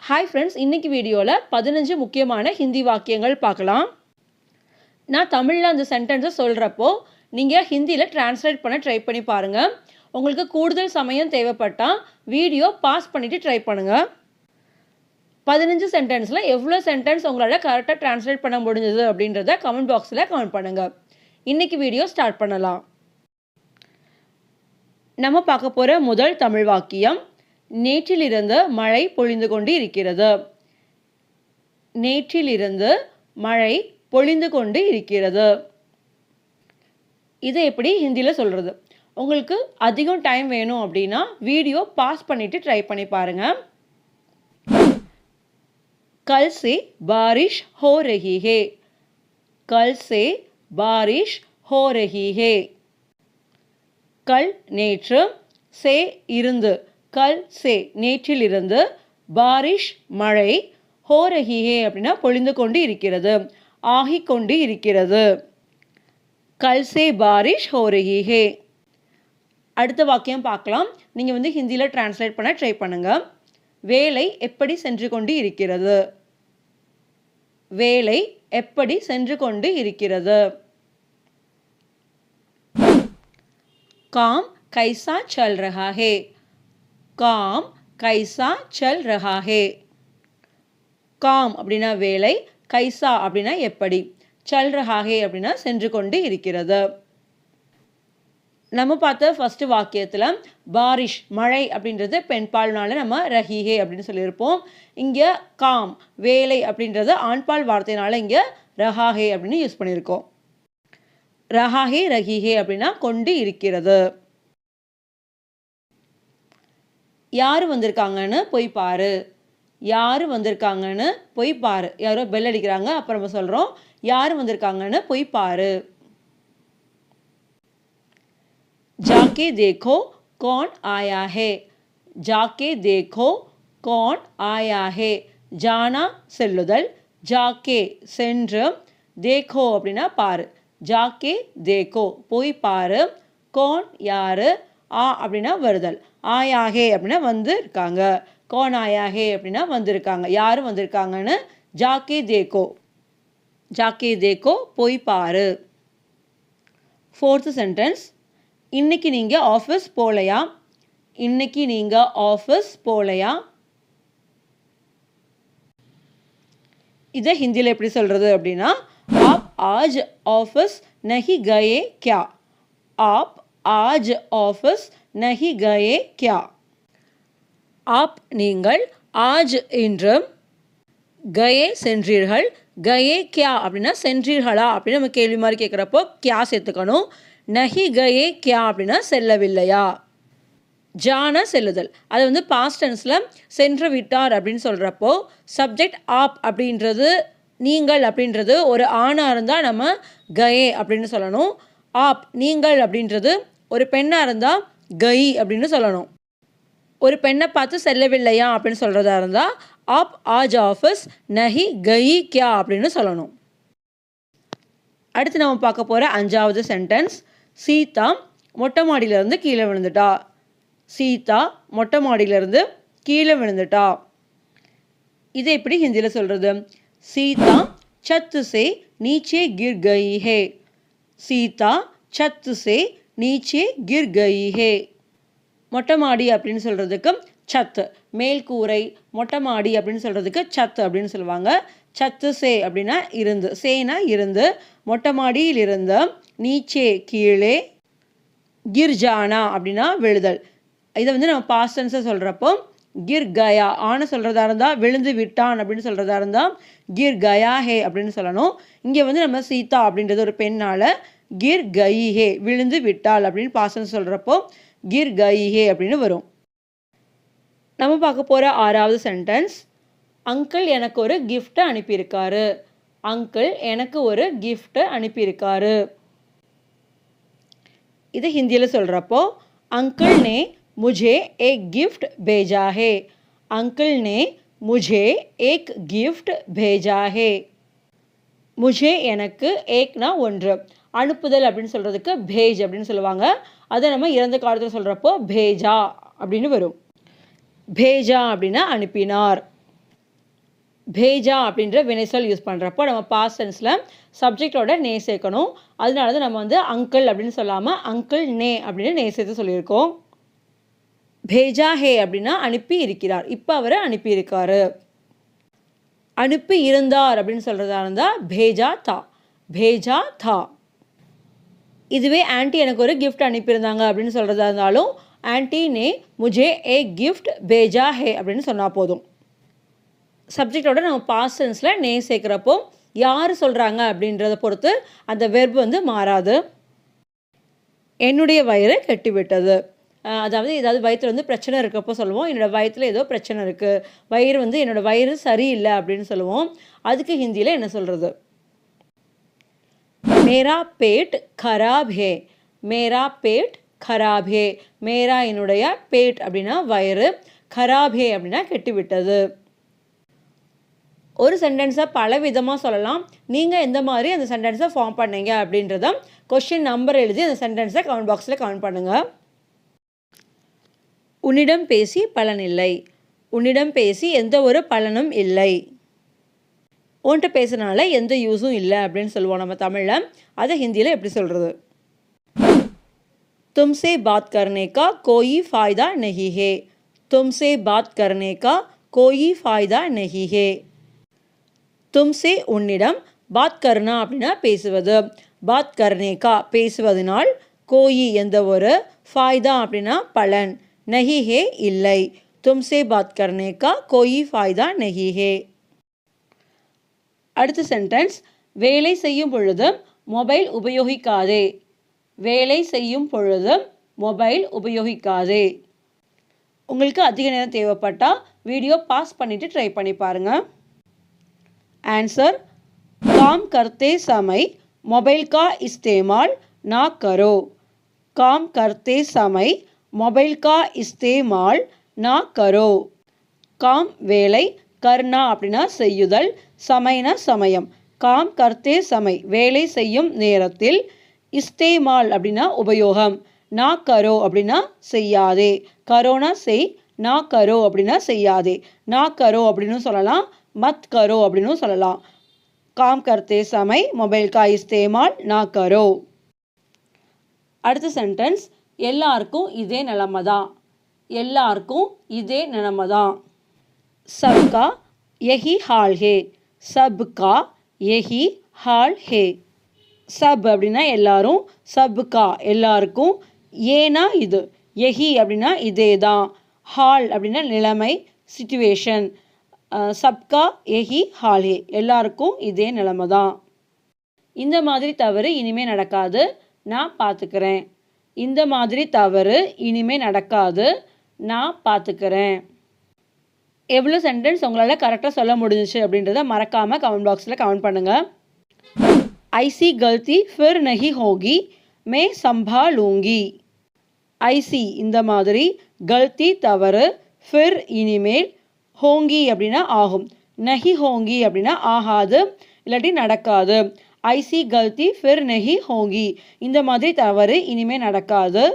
Hi friends, இன்னைக்கு வீடியோவில் 15 முக்கியமான ஹிந்தி வாக்கியங்கள் பார்க்கலாம். நான் தமிழில் அந்த சென்டென்ஸை சொல்கிறப்போ நீங்கள் ஹிந்தியில் டிரான்ஸ்லேட் பண்ண ட்ரை பண்ணி பாருங்கள். உங்களுக்கு கூடுதல் சமயம் தேவைப்பட்டால் வீடியோ பாஸ் பண்ணிவிட்டு ட்ரை பண்ணுங்கள். 15 சென்டென்ஸில் எவ்வளோ சென்டென்ஸ் உங்களால் கரெக்டாக டிரான்ஸ்லேட் பண்ண முடிஞ்சது அப்படின்றத கமெண்ட் பாக்ஸில் கமெண்ட் பண்ணுங்கள். இன்றைக்கி வீடியோ ஸ்டார்ட் பண்ணலாம். நம்ம பார்க்க போகிற முதல் தமிழ் வாக்கியம், நேற்றிலிருந்து மழை பொழிந்து கொண்டு இருக்கிறது. நேற்றிலிருந்து மழை பொழிந்து கொண்டு இருக்கிறது. இதை எப்படி ஹிந்தியில் சொல்கிறது? உங்களுக்கு அதிகம் டைம் வேணும் அப்படின்னா வீடியோ பாஸ் பண்ணிவிட்டு ட்ரை பண்ணி பாருங்கள். கல் से बारिश हो रही है. कल से बारिश हो रही है. கல் நேற்று, சே இருந்து, கல் சே நேற்றிலிருந்து, பாரிஷ் மழை, ஹோ ரஹி ஹே அப்படின்னா பொழிந்து கொண்டு இருக்கிறது, ஆகிக் கொண்டு இருக்கிறது. கல் சே பாரிஷ் ஹோ ரஹி ஹே. அடுத்த வாக்கியம் பார்க்கலாம். நீங்கள் ஹிந்தியில் டிரான்ஸ்லேட் பண்ண ட்ரை பண்ணுங்கள். வேலை எப்படி சென்று கொண்டு இருக்கிறது. வேலை எப்படி சென்று கொண்டு இருக்கிறது. काम कैसा चल रहा है. काम कैसा चल रहा है. काम அப்படின்னா வேலை, கைசா அப்படின்னா எப்படி, சல் ரஹா ஹே அப்படின்னா சென்று கொண்டு இருக்கிறது. நம்ம பார்த்த ஃபர்ஸ்ட் வாக்கியத்தில் பாரிஷ் மழை அப்படின்றது பெண்பால்னால நம்ம ரஹிஹே அப்படின்னு சொல்லியிருப்போம். இங்கே காம் வேலை அப்படின்றது ஆண்பால் வார்த்தையினால இங்கே ரஹாஹே அப்படின்னு யூஸ் பண்ணியிருக்கோம். ரஹாஹே ரஹிஹே அப்படின்னா கொண்டு இருக்கிறது. யார் வந்திருக்காங்கன்னு போய் பாரு. யார் வந்திருக்காங்கன்னு போய் பாரு. யாரோ பெல் அடிக்கிறாங்க, அப்புறம் நம்ம சொல்கிறோம் யார் வந்திருக்காங்கன்னு போய் பாரு. जाके देखो कौन आया है. जाके देखो कौन आया है. जाना செல்லுதல், जाके சென்று, देखो அப்படின்னா பாரு. जाके देखो போய் பாரு. कौन யாரு, ஆ அப்படின்னா வருதல், ஆயா ஹே அப்படின்னா வந்து இருக்காங்க, कौन आया है அப்படின்னா வந்திருக்காங்க, யார் வந்திருக்காங்கன்னு जाके देखो. जाके देखो போய் பாரு. ஃபோர்த் சென்டென்ஸ், இன்னைக்கு நீங்கள் ஆஃபீஸ் போகலையா. இன்னைக்கு நீங்கள் ஆஃபீஸ் போகலையா. இதை ஹிந்தியில் எப்படி சொல்கிறது அப்படின்னா, आप आज ऑफिस नहीं गए क्या. आप आज ऑफिस नहीं गए क्या. आप நீங்கள், आज இன்று, கயே சென்றீர்கள், கயே கியா அப்படின்னா சென்றீர்களா அப்படின்னு நம்ம கேள்வி மாதிரி கேட்குறப்போ கியா சேர்த்துக்கணும். நஹி கயே கியா அப்படின்னா செல்லவில்லையா. ஜானா செல்லுதல், அது பாஸ்ட் டென்ஸில் சென்று விட்டார் அப்படின்னு சொல்கிறப்போ சப்ஜெக்ட் ஆப் அப்படின்றது நீங்கள் அப்படின்றது ஒரு ஆணாக இருந்தால் நம்ம கயே அப்படின்னு சொல்லணும். ஆப் நீங்கள் அப்படின்றது ஒரு பெண்ணாக இருந்தால் கை அப்படின்னு சொல்லணும். ஒரு பெண்ணை பார்த்து செல்லவில்லையா அப்படின்னு சொல்கிறதா இருந்தால் ஆப் ஆஜ் ஆஃபீஸ் நஹி கை கியா அப்படின்னு சொல்லணும். அடுத்து நம்ம பார்க்க போகிற 5வது சென்டென்ஸ், சீதா மொட்டை மாடியிலேருந்து கீழே விழுந்துட்டா. சீதா மொட்டை மாடியிலேருந்து கீழே விழுந்துட்டா. இதை எப்படி ஹிந்தியில் சொல்கிறது? சீதா சத்து சே நீச்சே கிர் கயி ஹே. சீதா சத்து சே நீச்சே கிர் கயி ஹே. மொட்டை மாடி அப்படின்னு சொல்கிறதுக்கு சத்து, மேல்கூரை, மொட்டை மாடி அப்படின்னு சொல்கிறதுக்கு சத்து அப்படின்னு சொல்லுவாங்க. சத்து சே அப்படின்னா இருந்து, சேனா இருந்து, மொட்டை மாடியில் இருந்த, நீச்சே கீழே, கிர்ஜானா அப்படின்னா விழுதல். இதை நம்ம பாஸ்ட் டென்ஸை சொல்கிறப்போ கிர் கயா, ஆன சொல்கிறதா இருந்தால் விழுந்து விட்டான் அப்படின்னு சொல்கிறதா இருந்தால் கிர் கயா ஹே அப்படின்னு சொல்லணும். இங்கே நம்ம சீதா அப்படின்றது ஒரு பெண்ணால் கிர் கயி ஹே விழுந்து விட்டாள் அப்படின்னு பாஸ்ட் டென்ஸ் சொல்கிறப்போ கிர் கயி ஹே அப்படின்னு வரும். நம்ம பார்க்க போகிற 6வது சென்டென்ஸ், அங்கிள் எனக்கு ஒரு கிஃப்ட்டை அனுப்பியிருக்காரு. அங்கிள் எனக்கு ஒரு கிஃப்ட்டை அனுப்பியிருக்காரு. இதை ஹிந்தியில் சொல்கிறப்போ அங்கிள் நே मुझे एक गिफ्ट भेजा है. अंकल ने मुझे एक गिफ्ट भेजा है. मुझे எனக்கு, ஏக்னா ஒன்று, அனுப்புதல் அப்படின்னு சொல்கிறதுக்கு பேஜ் அப்படின்னு சொல்லுவாங்க. அதை நம்ம இறந்த காலத்தில் சொல்கிறப்போ பேஜா அப்படின்னு வரும். பேஜா அப்படின்னா அனுப்பினார். பேஜா அப்படின்ற வினைச்சொல் யூஸ் பண்ணுறப்போ நம்ம பாஸ்ட் டென்ஸில் சப்ஜெக்டோட நே சேர்க்கணும். அதனால தான் நம்ம வந்து அங்கிள் அப்படின்னு சொல்லாமல் அங்கிள் நே அப்படின்னு நே சேர்த்து சொல்லியிருக்கோம். பேஜா ஹே அப்படின்னா அனுப்பி இருக்கிறார். இப்போ அவர் அனுப்பி இருக்காரு. அனுப்பி இருந்தார் அப்படின்னு சொல்கிறதா இருந்தால் பேஜா தா, பேஜா தா. இதுவே ஆன்ட்டி எனக்கு ஒரு கிஃப்ட் அனுப்பியிருந்தாங்க அப்படின்னு சொல்கிறதா இருந்தாலும் ஆன்ட்டி நே முஜே ஏ கிஃப்ட் பேஜா ஹே அப்படின்னு சொன்னால் போதும். சப்ஜெக்டோட நம்ம பாஸ்ட் டென்ஸில் நே சேர்க்குறப்போ யார் சொல்கிறாங்க அப்படின்றத பொறுத்து அந்த வெர்ப் வந்து மாறாது. என்னுடைய வயிறு கெட்டிவிட்டது. அதாவது ஏதாவது வயிற்றில் வந்து பிரச்சனை இருக்கப்போ சொல்லுவோம், என்னோடய வயிற்றில் ஏதோ பிரச்சனை இருக்குது, வயிறு வந்து என்னோடய வயிறு சரியில்லை அப்படின்னு சொல்லுவோம். அதுக்கு ஹிந்தியில் என்ன சொல்கிறது? மேரா பேட் खराब है, மேரா பேட் खराब है. மேரா என்னுடைய, பேட் அப்படின்னா வயிறு, खराब है அப்படின்னா கெட்டிவிட்டது. ஒரு சென்டென்ஸை பல விதமாக சொல்லலாம். நீங்கள் எந்த மாதிரி அந்த சென்டென்ஸை ஃபார்ம் பண்ணீங்க அப்படின்றத கொஸ்டின் நம்பர் எழுதி அந்த சென்டென்ஸை கமெண்ட் பாக்ஸில் கமெண்ட் பண்ணுங்கள். உன்னிடம் பேசி பலனில்லை. உன்னிடம் பேசி எந்த ஒரு பலனும் இல்லை. உன்கிட்ட பேசுனால எந்த யூஸும் இல்லை அப்படின்னு சொல்லுவோம் நம்ம தமிழில். அதை ஹிந்தியில் எப்படி சொல்கிறது? तुमसे बात करने का कोई फ़ायदा नहीं है. तुमसे बात करने का कोई फ़ायदा नहीं है. तुमसे உன்னிடம், பாத் கர்னா அப்படின்னா பேசுவது, பாத் கர்னே கா பேசுவதனால், கோயி எந்த ஒரு, ஃபாய்தா அப்படின்னா பலன், நஹி ஹே இல்லை. तुमसे बात करने का कोई फ़ायदा नहीं है. அடுத்த சென்டென்ஸ், வேலை செய்யும் பொழுது மொபைல் உபயோகிக்காதே. வேலை செய்யும் பொழுது மொபைல் உபயோகிக்காதே. உங்களுக்கு அதிக நேரம் தேவைப்பட்டால் வீடியோ பாஸ் பண்ணிவிட்டு ட்ரை பண்ணி பாருங்கள். आंसर, काम करते समय मोबाइल का इस्तेमाल ना करो. काम करते समय मोबाइल का इस्तेमाल ना करो. काम வேலை, கர்னா அப்படின்னா செய்யுதல், சமைனா சமயம். காம் கர்த்தே சமை வேலை செய்யும் நேரத்தில், இஸ்தேமால் அப்படின்னா உபயோகம், நா கரோ அப்படின்னா செய்யாதே, கரோனா செய், நா கரோ அப்படின்னா செய்யாதே. நா கரோ அப்படின்னு சொல்லலாம், மத் கரோ அப்படின்னு சொல்லலாம். காம் கர்த்தே சமை மொபைல் கா இஸ்தேமால் நா கரோ. அடுத்த சென்டென்ஸ், எல்லாருக்கும் இதே நிலைமை தான். எல்லாருக்கும் இதே நிலைமை தான். சப்கா யஹி ஹால் ஹே. சப்கா யஹி ஹால் ஹே. சப் அப்படின்னா எல்லாரும், சப்கா எல்லாருக்கும், ஏனா இது, யஹி அப்படின்னா இதே தான், ஹால் அப்படின்னா நிலைமை, சிச்சுவேஷன். சப்கா யஹி ஹால் ஹே எல்லாருக்கும் இதே நிலைமை தான். இந்த மாதிரி தவறு இனிமேல் நடக்காது, நான் பார்த்துக்கிறேன். இந்த மாதிரி தவறு இனிமேல் நடக்காது, நான் பார்த்துக்கிறேன். எவ்வளோ சென்டென்ஸ் உங்களால் கரெக்டாக சொல்ல முடிஞ்சிச்சு அப்படின்றத மறக்காமல் கமெண்ட் பாக்ஸில் கமெண்ட் பண்ணுங்கள். ஐசி கல்தி ஃபிர் நஹி ஹோகி மே சம்பாலூங்கி. ஐசி இந்த மாதிரி, கல்தி தவறு, ஃபிர் இனிமேல், ஹோங்கி அப்படின்னா ஆகும், நஹி ஹோங்கி அப்படின்னா ஆகாது இல்லாட்டி நடக்காது. ஐசி கல்தி ஃபிர் நஹி ஹோங்கி இந்த மாதிரி தவறு இனிமேல் நடக்காது,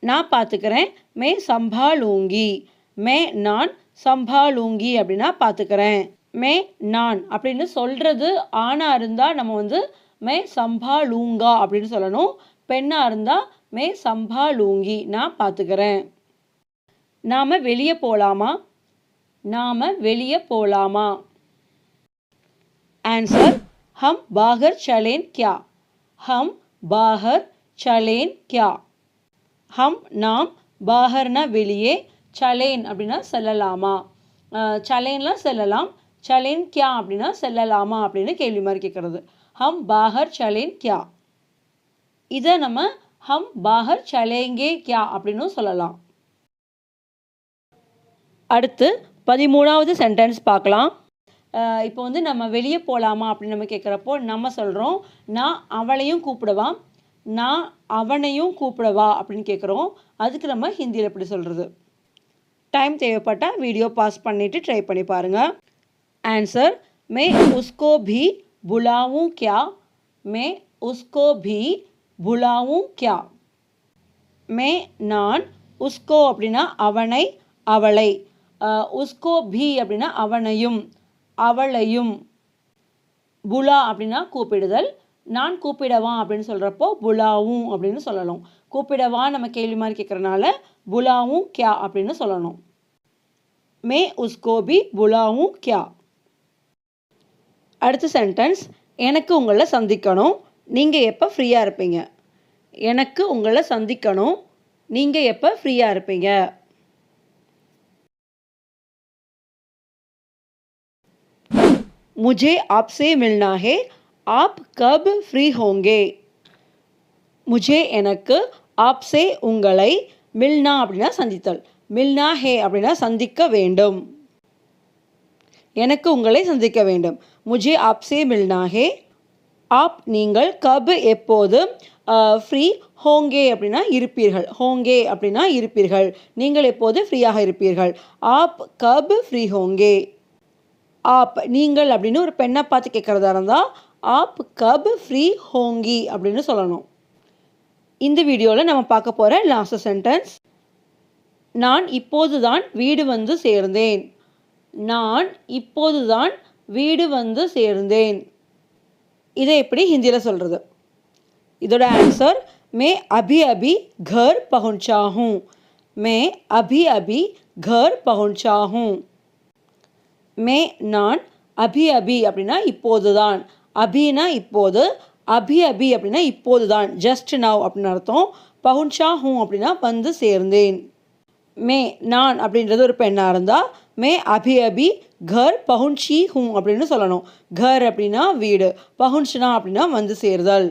நான் பார்த்துக்கிறேன். மே சம்பாலூங்கி, மே நான், சம்பாலூங்கி அப்படின்னா பார்த்துக்கிறேன். மே நான் அப்படின்னு சொல்கிறது ஆணாக இருந்தால் நம்ம வந்து மே சம்பாலூங்கா அப்படின்னு சொல்லணும். பெண்ணாக இருந்தால் மே சம்பாலூங்கி, நான் பார்த்துக்கிறேன். நாம் வெளியே போகலாமா? நாம் வெளியே போகலாமா? ஆன்சர், हम बाहर चलें क्या. हम बाहर चलें क्या. हम நாம், பாஹர்னா வெளியே, சலேன் அப்படின்னா செல்லலாமா. சலேன்லாம் செல்லலாம், சலேன் கியா அப்படின்னா செல்லலாமா அப்படின்னு கேள்வி மாதிரி கேட்குறது. ஹம் பாஹர் சலேன் கியா. இதை நம்ம ஹம் பாஹர் சலேங்கே கியா அப்படின்னு சொல்லலாம். அடுத்து 13வது சென்டென்ஸ் பார்க்கலாம். இப்போ வந்து நம்ம வெளியே போகலாமா அப்படின்னு நம்ம கேட்குறப்போ நம்ம சொல்கிறோம், நான் அவளையும் கூப்பிடவா, நான் அவனையும் கூப்பிடவா அப்படின்னு கேட்குறோம். அதுக்கு நம்ம ஹிந்தியில் எப்படி சொல்கிறது? டைம் தேவைப்பட்டால் வீடியோ பாஸ் பண்ணிவிட்டு ட்ரை பண்ணி பாருங்கள். ஆன்சர், மே உஸ்கோ பி புலாவும் கியா. மே உஸ்கோ பி புலாவும் கியா. மே நான், உஸ்கோ அப்படின்னா அவனை அவளை, உஸ்கோ பி அப்படின்னா அவனையும், அவளையும். புலா அப்படின்னா கூப்பிடுதல். நான் கூப்பிடவா அப்படின்னு சொல்கிறப்போ புலாவும் அப்படின்னு சொல்லணும். கூப்பிடவா நம்ம கேள்வி மாதிரி கேட்குறனால புலாவும் கியா அப்படின்னு சொல்லணும். மே உஸ்கோ பி புலாவும் கியா. அடுத்த சென்டென்ஸ், எனக்கு உங்களை சந்திக்கணும், நீங்கள் எப்போ ஃப்ரீயாக இருப்பீங்க. எனக்கு உங்களை சந்திக்கணும், நீங்கள் எப்போ ஃப்ரீயாக இருப்பீங்க. मुझे आपसे मिलना है, आप कब फ्री होंगे. मुझे எனக்கு आपसे உங்களை मिलना அப்படின்னா சந்தித்தல். मिलना है அப்படின்னா சந்திக்க வேண்டும். எனக்கு உங்களை சந்திக்க வேண்டும். मुझे आपसे मिलना है, आप நீங்கள் कब எப்போது ஃப்ரீ ஹோங்கே அப்படின்னா இருப்பீர்கள். ஹோங்கே அப்படின்னா இருப்பீர்கள். நீங்கள் எப்போது ஃப்ரீயாக இருப்பீர்கள். आप कब फ्री होंगे. ஆப் நீங்கள் அப்படின்னு ஒரு பெண்ணை பார்த்து கேட்குறதா இருந்தால் ஆப் கப் ஃப்ரீ ஹோங்கி அப்படின்னு சொல்லணும். இந்த வீடியோவில் நம்ம பார்க்க போகிற லாஸ்ட் சென்டென்ஸ், நான் இப்போது தான் வீடு வந்து சேர்ந்தேன். நான் இப்போது தான் வீடு வந்து சேர்ந்தேன். இதை எப்படி ஹிந்தியில் சொல்கிறது? இதோட ஆன்சர், மே அபி அபி घर पहुंचा हूँ. மே அபி அபி घर पहुंचा हूँ. மே நான், அபி அபி அப்படின்னா இப்போது தான், அபினா இப்போது, அபி அபி அப்படின்னா இப்போது தான், ஜஸ்ட் நவ் அப்படின்னு அர்த்தம். பहुंचा हूँ அப்படின்னா வந்து சேர்ந்தேன். மே நான் அப்படின்றது ஒரு பெண்ணாக இருந்தால் மே அபி அபி घर पहुंची हूँ அப்படின்னு சொல்லணும். घर அப்படின்னா வீடு, பहुंचना அப்படின்னா வந்து சேர்தல்.